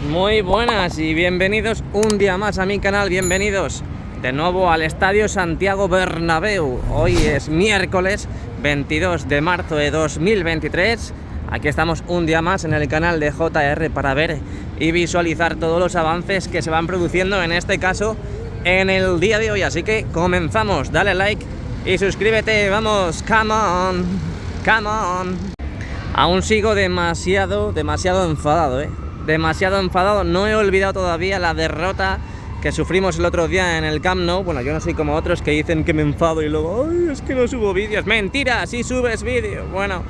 Muy buenas y bienvenidos un día más a mi canal, bienvenidos de nuevo al Estadio Santiago Bernabéu. Hoy es miércoles 22 de marzo de 2023. Aquí estamos un día más en el canal de JR para ver y visualizar todos los avances que se van produciendo, en este caso en el día de hoy. Así que comenzamos, dale like y suscríbete, vamos, come on, come on. Aún sigo demasiado enfadado, demasiado enfadado. No he olvidado todavía la derrota que sufrimos el otro día en el Camp Nou. Bueno, yo no soy como otros que dicen que me enfado y luego, ay, es que no subo vídeos. Mentira, sí subes vídeos. Bueno,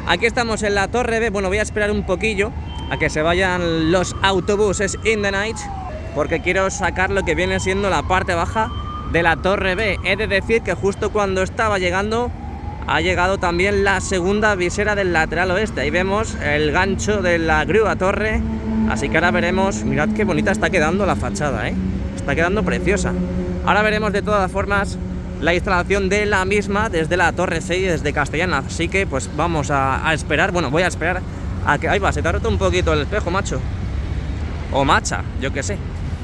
aquí estamos en la Torre B. Bueno, voy a esperar un poquillo a que se vayan los autobuses in the night, porque quiero sacar lo que viene siendo la parte baja de la Torre B. He de decir que justo cuando estaba llegando, ha llegado también la segunda visera del lateral oeste. Ahí vemos el gancho de la grúa torre. Así que ahora veremos, mirad qué bonita está quedando la fachada, está quedando preciosa. Ahora veremos de todas formas la instalación de la misma desde la Torre 6, desde Castellana. Así que pues vamos a esperar, bueno, voy a esperar a que... Ahí va, se te ha roto un poquito el espejo, macho. O macha, yo qué sé.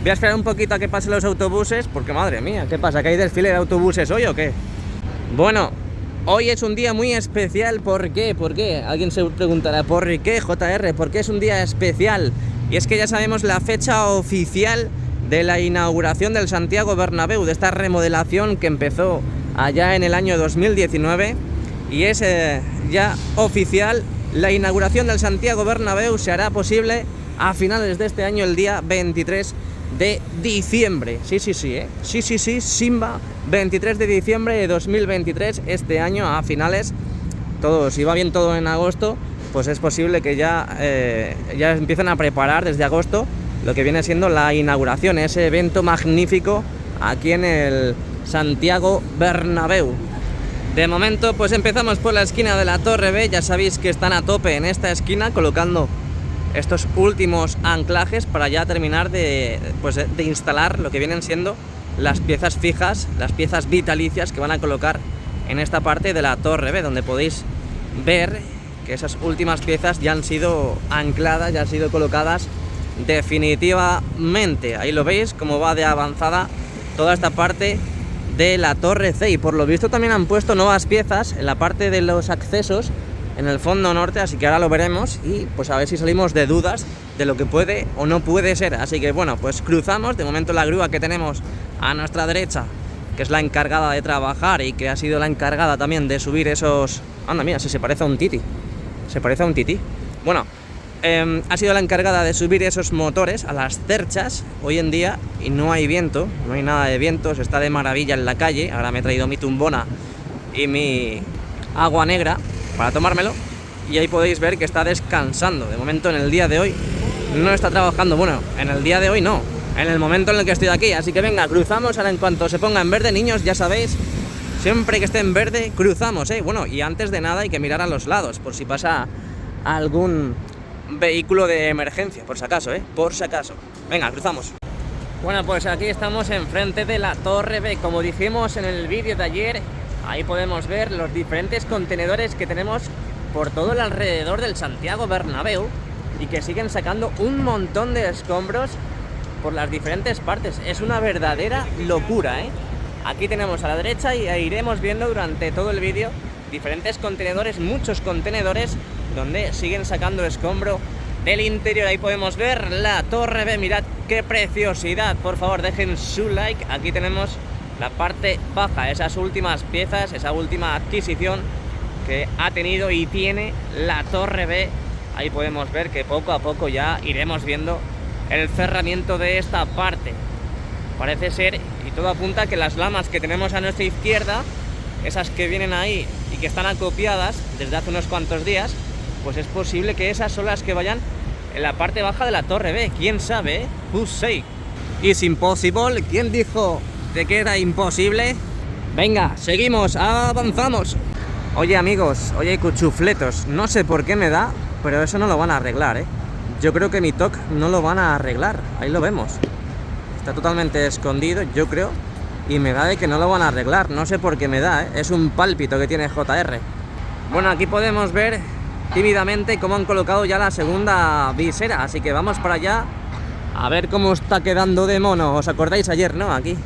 Voy a esperar un poquito a que pasen los autobuses, porque madre mía, ¿qué pasa? ¿Que hay desfile de autobuses hoy o qué? Bueno, hoy es un día muy especial. ¿Por qué? ¿Por qué? Alguien se preguntará, ¿por qué, JR? ¿Por qué es un día especial? Y es que ya sabemos la fecha oficial de la inauguración del Santiago Bernabéu, de esta remodelación que empezó allá en el año 2019. Y es ya oficial, la inauguración del Santiago Bernabéu se hará posible a finales de este año, el día 23 de diciembre. Sí, Simba, 23 de diciembre de 2023, este año a finales. Todo, si va bien todo en agosto, pues es posible que ya empiecen a preparar desde agosto lo que viene siendo la inauguración, ese evento magnífico aquí en el Santiago Bernabéu. De momento pues empezamos por la esquina de la Torre B. Ya sabéis que están a tope en esta esquina colocando estos últimos anclajes para ya terminar de instalar lo que vienen siendo las piezas fijas, las piezas vitalicias que van a colocar en esta parte de la Torre B, donde podéis ver que esas últimas piezas ya han sido ancladas, ya han sido colocadas definitivamente. Ahí lo veis, cómo va de avanzada toda esta parte de la Torre C, y por lo visto también han puesto nuevas piezas en la parte de los accesos en el fondo norte, así que ahora lo veremos y pues a ver si salimos de dudas de lo que puede o no puede ser. Así que bueno, pues cruzamos. De momento la grúa que tenemos a nuestra derecha, que es la encargada de trabajar y que ha sido la encargada también de subir esos... Anda, mira, si se parece a un Titi. Se parece a un Titi. Bueno, ha sido la encargada de subir esos motores a las cerchas hoy en día, y no hay viento, no hay nada de viento, se está de maravilla en la calle. Ahora me he traído mi tumbona y mi agua negra para tomármelo, y ahí podéis ver que está descansando. De momento en el día de hoy no está trabajando. Bueno, en el día de hoy no, en el momento en el que estoy aquí. Así que venga, cruzamos. Ahora en cuanto se ponga en verde, niños, ya sabéis, siempre que esté en verde cruzamos, Bueno, y antes de nada hay que mirar a los lados por si pasa algún vehículo de emergencia, por si acaso, por si acaso. Venga, cruzamos. Bueno, pues aquí estamos enfrente de la Torre B. Como dijimos en el vídeo de ayer, ahí podemos ver los diferentes contenedores que tenemos por todo el alrededor del Santiago Bernabéu, y que siguen sacando un montón de escombros por las diferentes partes. Es una verdadera locura, Aquí tenemos a la derecha, y iremos viendo durante todo el vídeo diferentes contenedores, muchos contenedores, donde siguen sacando escombro del interior. Ahí podemos ver la Torre B. Mirad qué preciosidad. Por favor, dejen su like. Aquí tenemos la parte baja, esas últimas piezas, esa última adquisición que ha tenido y tiene la Torre B. Ahí podemos ver que poco a poco ya iremos viendo el cerramiento de esta parte. Parece ser, y todo apunta, que las lamas que tenemos a nuestra izquierda, esas que vienen ahí y que están acopiadas desde hace unos cuantos días, pues es posible que esas son las que vayan en la parte baja de la Torre B. ¿Quién sabe? Who say? It's impossible. ¿Quién dijo de que era imposible? Venga, seguimos, avanzamos. Oye amigos, oye cuchufletos, no sé por qué me da, pero eso no lo van a arreglar, Yo creo que mi TOC no lo van a arreglar. Ahí lo vemos. Está totalmente escondido, yo creo, y me da de que no lo van a arreglar. No sé por qué me da, Es un pálpito que tiene JR. Bueno, aquí podemos ver tímidamente cómo han colocado ya la segunda visera, así que vamos para allá A ver cómo está quedando de mono. ¿Os acordáis ayer, no? Aquí.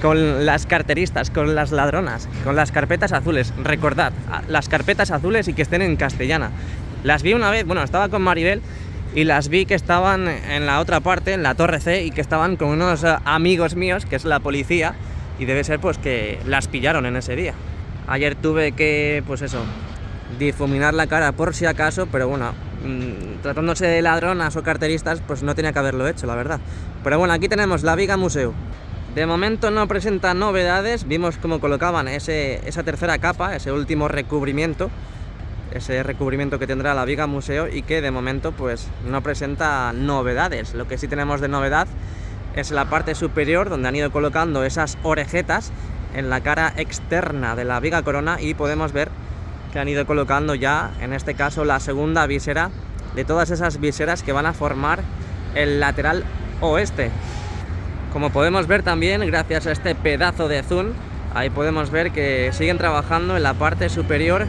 Con las carteristas, con las ladronas, con las carpetas azules. Recordad, las carpetas azules y que estén en castellana. Las vi una vez, bueno, estaba con Maribel y las vi que estaban en la otra parte, en la Torre C, y que estaban con unos amigos míos, que es la policía, y debe ser pues que las pillaron en ese día. Ayer tuve que, pues eso, difuminar la cara por si acaso, pero bueno, tratándose de ladronas o carteristas, pues no tenía que haberlo hecho, la verdad. Pero bueno, aquí tenemos la Viga Museu. De momento no presenta novedades, vimos cómo colocaban esa tercera capa, ese último recubrimiento, ese recubrimiento que tendrá la Viga Museu, y que de momento pues no presenta novedades. Lo que sí tenemos de novedad es la parte superior, donde han ido colocando esas orejetas en la cara externa de la Viga Corona, y podemos ver que han ido colocando ya, en este caso, la segunda visera de todas esas viseras que van a formar el lateral oeste. Como podemos ver también, gracias a este pedazo de zoom, ahí podemos ver que siguen trabajando en la parte superior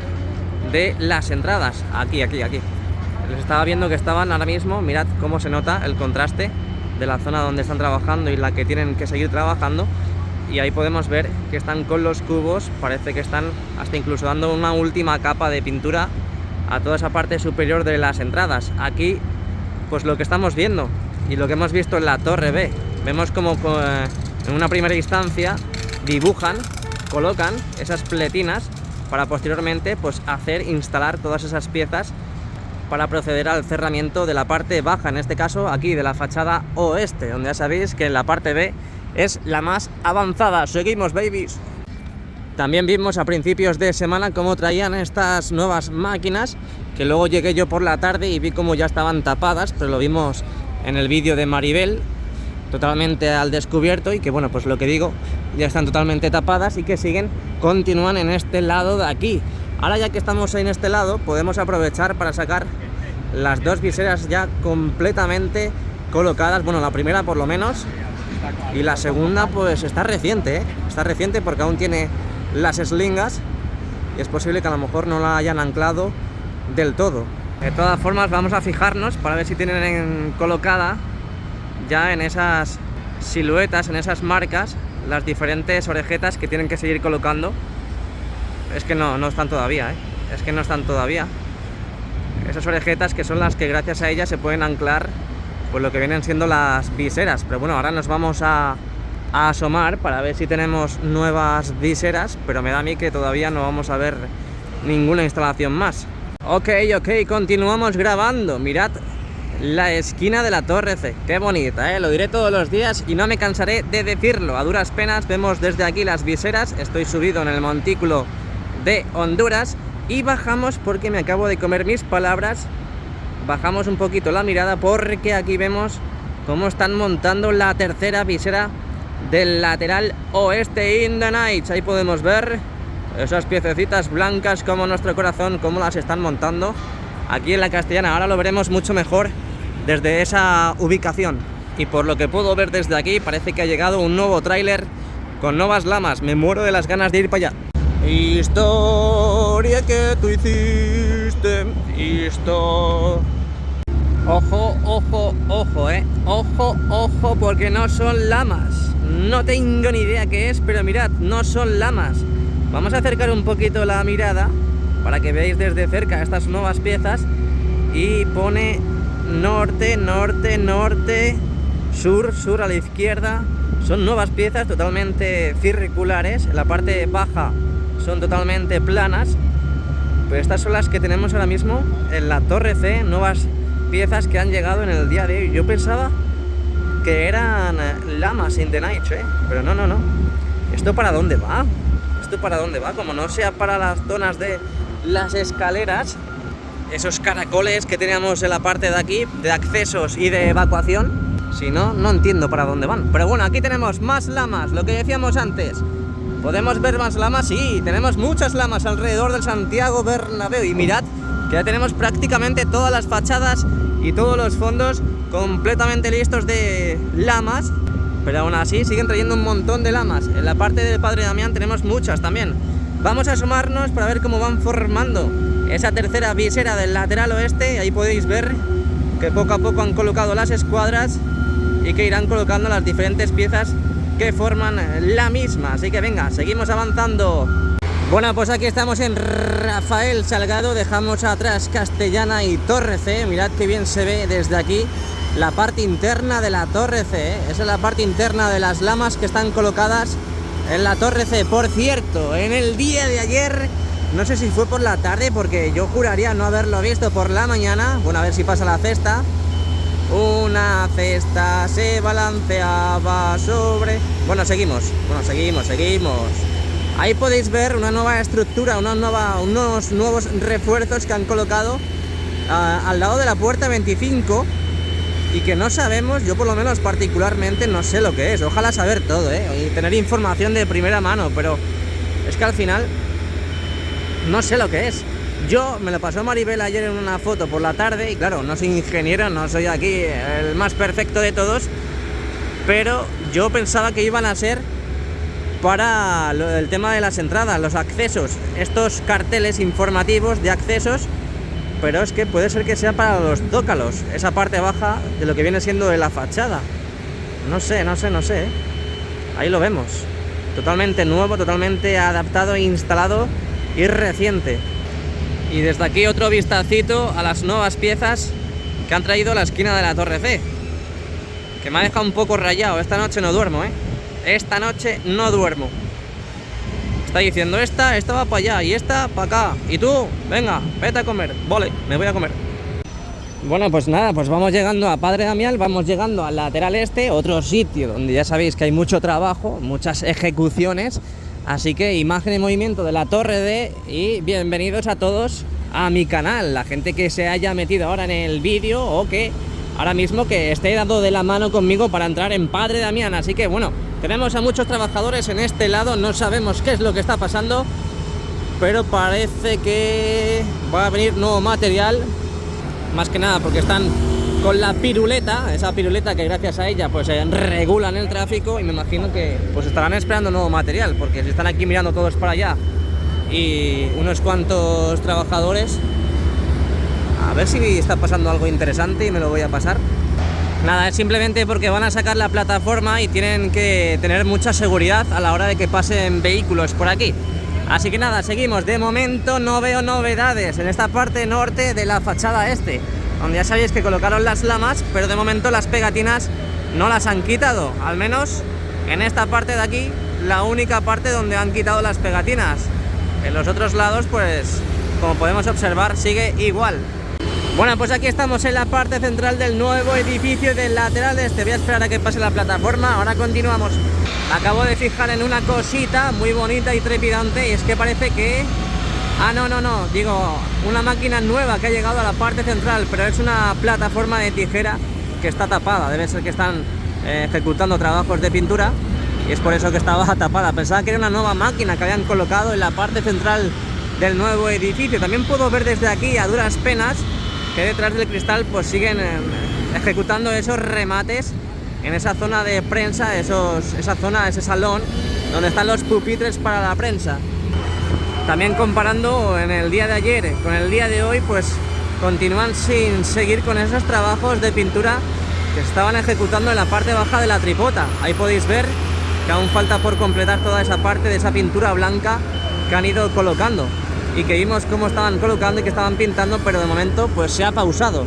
de las entradas. Aquí. Les estaba viendo que estaban ahora mismo, mirad cómo se nota el contraste de la zona donde están trabajando y la que tienen que seguir trabajando. Y ahí podemos ver que están con los cubos, parece que están hasta incluso dando una última capa de pintura a toda esa parte superior de las entradas. Aquí, pues lo que estamos viendo y lo que hemos visto en la Torre B, vemos como en una primera instancia dibujan, colocan esas pletinas para posteriormente pues instalar todas esas piezas para proceder al cerramiento de la parte baja, en este caso aquí de la fachada oeste, donde ya sabéis que en la parte B es la más avanzada. Seguimos, babies. También vimos a principios de semana cómo traían estas nuevas máquinas, que luego llegué yo por la tarde y vi cómo ya estaban tapadas, pero lo vimos en el vídeo de Maribel, totalmente al descubierto, y que bueno, pues lo que digo, ya están totalmente tapadas y que continúan en este lado de aquí. Ahora, ya que estamos en este lado, podemos aprovechar para sacar las dos viseras ya completamente colocadas. Bueno, la primera por lo menos, y la segunda pues está reciente, está reciente porque aún tiene las eslingas y es posible que a lo mejor no la hayan anclado del todo. De todas formas, vamos a fijarnos para ver si tienen colocada ya en esas siluetas, en esas marcas, las diferentes orejetas que tienen que seguir colocando. Es que no están todavía, es que no están todavía. Esas orejetas que son las que gracias a ellas se pueden anclar pues lo que vienen siendo las viseras. Pero bueno, ahora nos vamos a asomar para ver si tenemos nuevas viseras, pero me da a mí que todavía no vamos a ver ninguna instalación más. Ok, continuamos grabando. Mirad la esquina de la Torre C, qué bonita, lo diré todos los días y no me cansaré de decirlo. A duras penas vemos desde aquí las viseras. Estoy subido en el montículo de Honduras y bajamos, porque me acabo de comer mis palabras, bajamos un poquito la mirada porque aquí vemos cómo están montando la tercera visera del lateral oeste in the night. Ahí podemos ver esas piececitas blancas como nuestro corazón, cómo las están montando aquí en la Castellana. Ahora lo veremos mucho mejor desde esa ubicación, y por lo que puedo ver desde aquí parece que ha llegado un nuevo tráiler con nuevas lamas. Me muero de las ganas de ir para allá. Historia que tú hiciste, Ojo, ojo, porque no son lamas. No tengo ni idea qué es, pero mirad, no son lamas. Vamos a acercar un poquito la mirada para que veáis desde cerca estas nuevas piezas, y pone norte, sur a la izquierda. Son nuevas piezas totalmente circulares. En la parte baja son totalmente planas, pero estas son las que tenemos ahora mismo en la Torre C, nuevas piezas que han llegado en el día de hoy. Yo pensaba que eran lamas in the night, pero no. ¿Esto para dónde va? Como no sea para las zonas de las escaleras, esos caracoles que teníamos en la parte de aquí, de accesos y de evacuación, si no, no entiendo para dónde van. Pero bueno, aquí tenemos más lamas, lo que decíamos antes. ¿Podemos ver más lamas? Sí, tenemos muchas lamas alrededor del Santiago Bernabéu. Y mirad que ya tenemos prácticamente todas las fachadas y todos los fondos completamente listos de lamas. Pero aún así siguen trayendo un montón de lamas. En la parte del Padre Damián tenemos muchas también. Vamos a asomarnos para ver cómo van formando esa tercera visera del lateral oeste. Ahí podéis ver que poco a poco han colocado las escuadras y que irán colocando las diferentes piezas que forman la misma. Así que venga, seguimos avanzando. Bueno, pues aquí estamos en Rafael Salgado, dejamos atrás Castellana y Torre C. Mirad qué bien se ve desde aquí la parte interna de la Torre C, ¿eh? Esa es la parte interna de las lamas que están colocadas en la Torre C. Por cierto, en el día de ayer, no sé si fue por la tarde, porque yo juraría no haberlo visto por la mañana. Bueno, a ver si pasa la cesta. Una cesta se balanceaba sobre... Bueno, seguimos. Ahí podéis ver una nueva estructura, unos nuevos refuerzos que han colocado al lado de la puerta 25 y que no sabemos, yo por lo menos particularmente no sé lo que es. Ojalá saber todo, y tener información de primera mano, pero es que al final no sé lo que es. Yo me lo pasó Maribel ayer en una foto por la tarde y claro, no soy ingeniero, no soy aquí el más perfecto de todos, pero yo pensaba que iban a ser para el tema de las entradas, los accesos, estos carteles informativos de accesos, pero es que puede ser que sea para los zócalos, esa parte baja de lo que viene siendo de la fachada. No sé, ahí lo vemos, totalmente nuevo, totalmente adaptado, instalado y reciente. Y desde aquí otro vistacito a las nuevas piezas que han traído a la esquina de la Torre C, que me ha dejado un poco rayado. Esta noche no duermo, esta noche no duermo. Está diciendo esta va para allá y esta para acá. Y tú, venga, vete a comer. Vale, me voy a comer. Bueno, pues nada, pues vamos llegando a Padre Damián, vamos llegando al lateral este, otro sitio donde ya sabéis que hay mucho trabajo, muchas ejecuciones. Así que imagen y movimiento de la Torre D y bienvenidos a todos a mi canal. La gente que se haya metido ahora en el vídeo o que ahora mismo que esté dando de la mano conmigo para entrar en Padre Damián. Así que bueno, tenemos a muchos trabajadores en este lado, no sabemos qué es lo que está pasando, pero parece que va a venir nuevo material, más que nada porque están con la piruleta, esa piruleta que gracias a ella pues regulan el tráfico, y me imagino que pues estarán esperando nuevo material, porque si están aquí mirando todos para allá y unos cuantos trabajadores, a ver si está pasando algo interesante y me lo voy a pasar. Nada, es simplemente porque van a sacar la plataforma y tienen que tener mucha seguridad a la hora de que pasen vehículos por aquí. Así que nada, seguimos. De momento no veo novedades en esta parte norte de la fachada este, donde ya sabéis que colocaron las lamas, pero de momento las pegatinas no las han quitado. Al menos en esta parte de aquí, la única parte donde han quitado las pegatinas. En los otros lados, pues, como podemos observar, sigue igual. Bueno, pues aquí estamos en la parte central del nuevo edificio del lateral este. Voy a esperar a que pase la plataforma, ahora continuamos. Acabo de fijar en una cosita muy bonita y trepidante, y es que parece que... digo, una máquina nueva que ha llegado a la parte central, pero es una plataforma de tijera que está tapada. Debe ser que están ejecutando trabajos de pintura y es por eso que estaba tapada. Pensaba que era una nueva máquina que habían colocado en la parte central del nuevo edificio. También puedo ver desde aquí, a duras penas, que detrás del cristal pues siguen ejecutando esos remates en esa zona de prensa, ese salón donde están los pupitres para la prensa. También comparando en el día de ayer con el día de hoy, pues continúan sin seguir con esos trabajos de pintura que se estaban ejecutando en la parte baja de la tripota. Ahí podéis ver que aún falta por completar toda esa parte de esa pintura blanca que han ido colocando y que vimos cómo estaban colocando y que estaban pintando, pero de momento pues se ha pausado.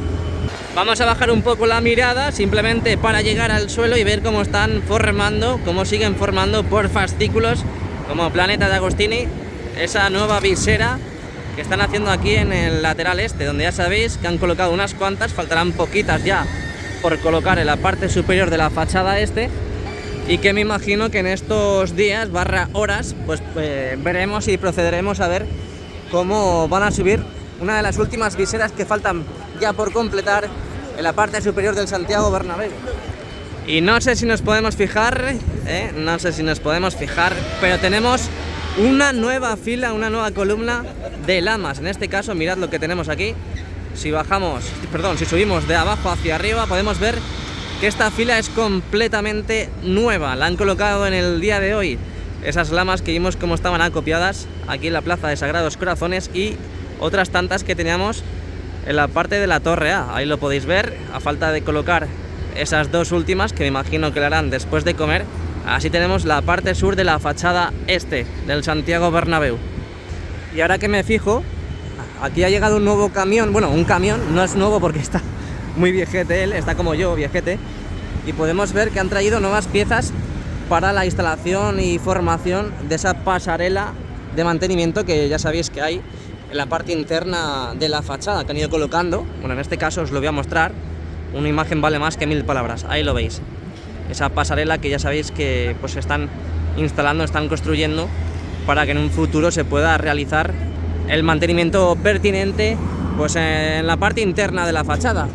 Vamos a bajar un poco la mirada simplemente para llegar al suelo y ver cómo están formando, cómo siguen formando por fascículos, como Planeta de Agostini, esa nueva visera que están haciendo aquí en el lateral este, donde ya sabéis que han colocado unas cuantas, faltarán poquitas ya por colocar en la parte superior de la fachada este, y que me imagino que en estos días /horas pues veremos y procederemos a ver cómo van a subir una de las últimas viseras que faltan ya por completar en la parte superior del Santiago Bernabéu. Y no sé si nos podemos fijar, pero tenemos una nueva fila, una nueva columna de lamas. En este caso, mirad lo que tenemos aquí. Si subimos de abajo hacia arriba, podemos ver que esta fila es completamente nueva. La han colocado en el día de hoy. Esas lamas que vimos cómo estaban acopiadas aquí en la plaza de Sagrados Corazones y otras tantas que teníamos en la parte de la torre A. Ahí lo podéis ver, a falta de colocar esas dos últimas, que me imagino que la harán después de comer. Así tenemos la parte sur de la fachada este del Santiago Bernabéu. Y ahora que me fijo, aquí ha llegado un nuevo camión. Bueno, un camión, no es nuevo porque está muy viejete él, está como yo, viejete. Y podemos ver que han traído nuevas piezas para la instalación y formación de esa pasarela de mantenimiento que ya sabéis que hay en la parte interna de la fachada, que han ido colocando. Bueno, en este caso os lo voy a mostrar. Una imagen vale más que 1000 palabras, ahí lo veis. Esa pasarela que ya sabéis que pues están instalando, están construyendo para que en un futuro se pueda realizar el mantenimiento pertinente pues en la parte interna de la fachada.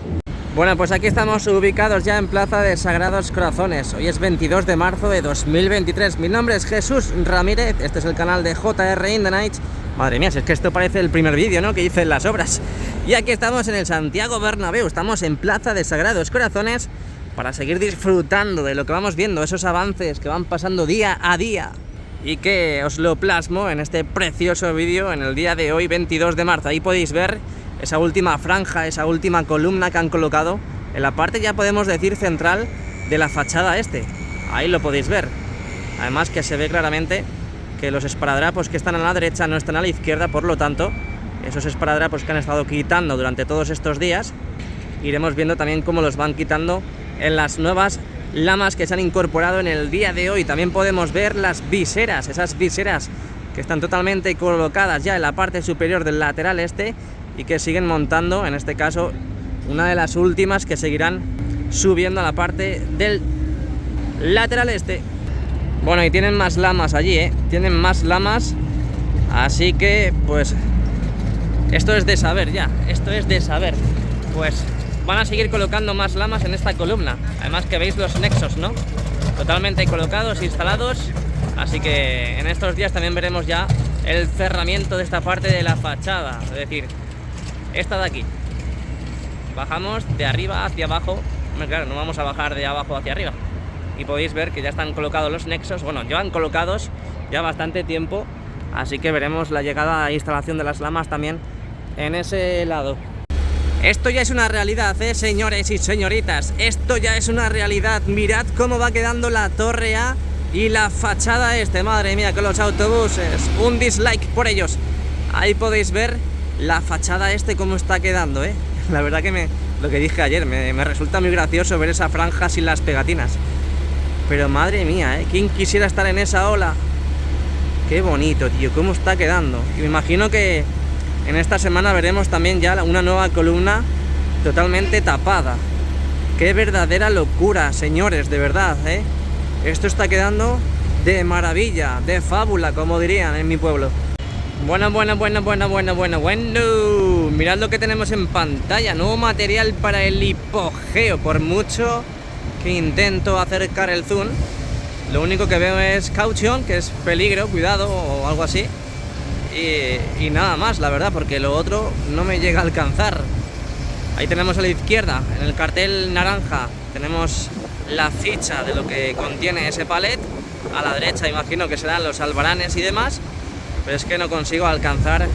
Bueno, pues aquí estamos ubicados ya en Plaza de Sagrados Corazones. Hoy es 22 de marzo de 2023. Mi nombre es Jesús Ramírez, este es el canal de JR in the Night. Madre mía, si es que esto parece el primer vídeo, ¿no?, que hice en las obras. Y aquí estamos en el Santiago Bernabéu, estamos en Plaza de Sagrados Corazones para seguir disfrutando de lo que vamos viendo, esos avances que van pasando día a día y que os lo plasmo en este precioso vídeo en el día de hoy, 22 de marzo. Ahí podéis ver esa última franja, esa última columna que han colocado en la parte, ya podemos decir, central de la fachada este. Ahí lo podéis ver. Además que se ve claramente que los esparadrapos que están a la derecha no están a la izquierda, por lo tanto, esos esparadrapos que han estado quitando durante todos estos días, iremos viendo también cómo los van quitando en las nuevas lamas que se han incorporado en el día de hoy. También podemos ver las viseras, esas viseras que están totalmente colocadas ya en la parte superior del lateral este y que siguen montando, en este caso, una de las últimas que seguirán subiendo a la parte del lateral este. Bueno, y tienen más lamas allí, tienen más lamas, así que pues esto es de saber ya, esto es de saber. Pues van a seguir colocando más lamas en esta columna. Además que veis los nexos, ¿no?, totalmente colocados, instalados. Así que en estos días también veremos ya el cerramiento de esta parte de la fachada, es decir, esta de aquí. Bajamos de arriba hacia abajo. Claro, no vamos a bajar de abajo hacia arriba. Y podéis ver que ya están colocados los nexos. Bueno, llevan colocados ya bastante tiempo, así que veremos la llegada e instalación de las lamas también en ese lado. Esto ya es una realidad, señores y señoritas. Esto ya es una realidad. Mirad cómo va quedando la torre A y la fachada este. Madre mía, con los autobuses. Un dislike por ellos. Ahí podéis ver la fachada este cómo está quedando, La verdad que lo que dije ayer, me resulta muy gracioso ver esa franja sin las pegatinas. Pero madre mía, ¿quién quisiera estar en esa ola? Qué bonito, tío, cómo está quedando. Y me imagino que en esta semana veremos también ya una nueva columna totalmente tapada. Qué verdadera locura, señores, de verdad, Esto está quedando de maravilla, de fábula, como dirían en mi pueblo. Bueno. Mirad lo que tenemos en pantalla. Nuevo material para el hipogeo. Por mucho que intento acercar el zoom, lo único que veo es caution, que es peligro, cuidado o algo así. Y nada más, la verdad, porque lo otro no me llega a alcanzar. Ahí tenemos a la izquierda, en el cartel naranja, tenemos la ficha de lo que contiene ese palet. A la derecha imagino que serán los albaranes y demás, pero es que no consigo alcanzar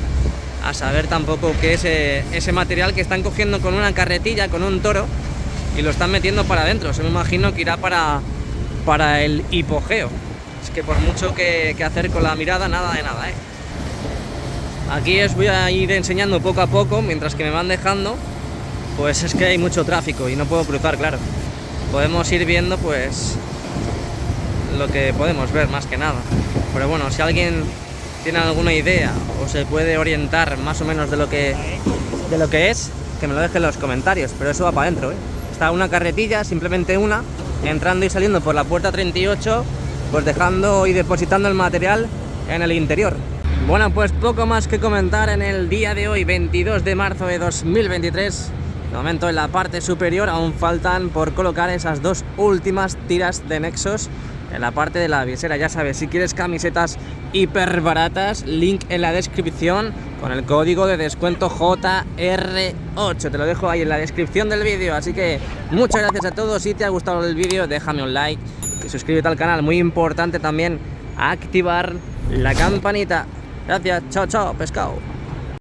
a saber tampoco qué es ese material que están cogiendo con una carretilla, con un toro, y lo están metiendo para adentro. Se me imagino que irá para el hipogeo. Es que por mucho que hacer con la mirada, nada de nada, Aquí os voy a ir enseñando poco a poco, mientras que me van dejando, pues es que hay mucho tráfico y no puedo cruzar, claro. Podemos ir viendo pues lo que podemos ver, más que nada. Pero bueno, si alguien tiene alguna idea o se puede orientar más o menos de lo que es, que me lo deje en los comentarios. Pero eso va para adentro, Está una carretilla, simplemente una, entrando y saliendo por la puerta 38, pues dejando y depositando el material en el interior. Bueno, pues poco más que comentar en el día de hoy, 22 de marzo de 2023. De momento en la parte superior aún faltan por colocar esas dos últimas tiras de nexos en la parte de la visera. Ya sabes, si quieres camisetas hiper baratas, link en la descripción con el código de descuento JR8. Te lo dejo ahí en la descripción del vídeo. Así que muchas gracias a todos. Si te ha gustado el vídeo, déjame un like y suscríbete al canal. Muy importante también activar la campanita. Gracias, chao, pescado.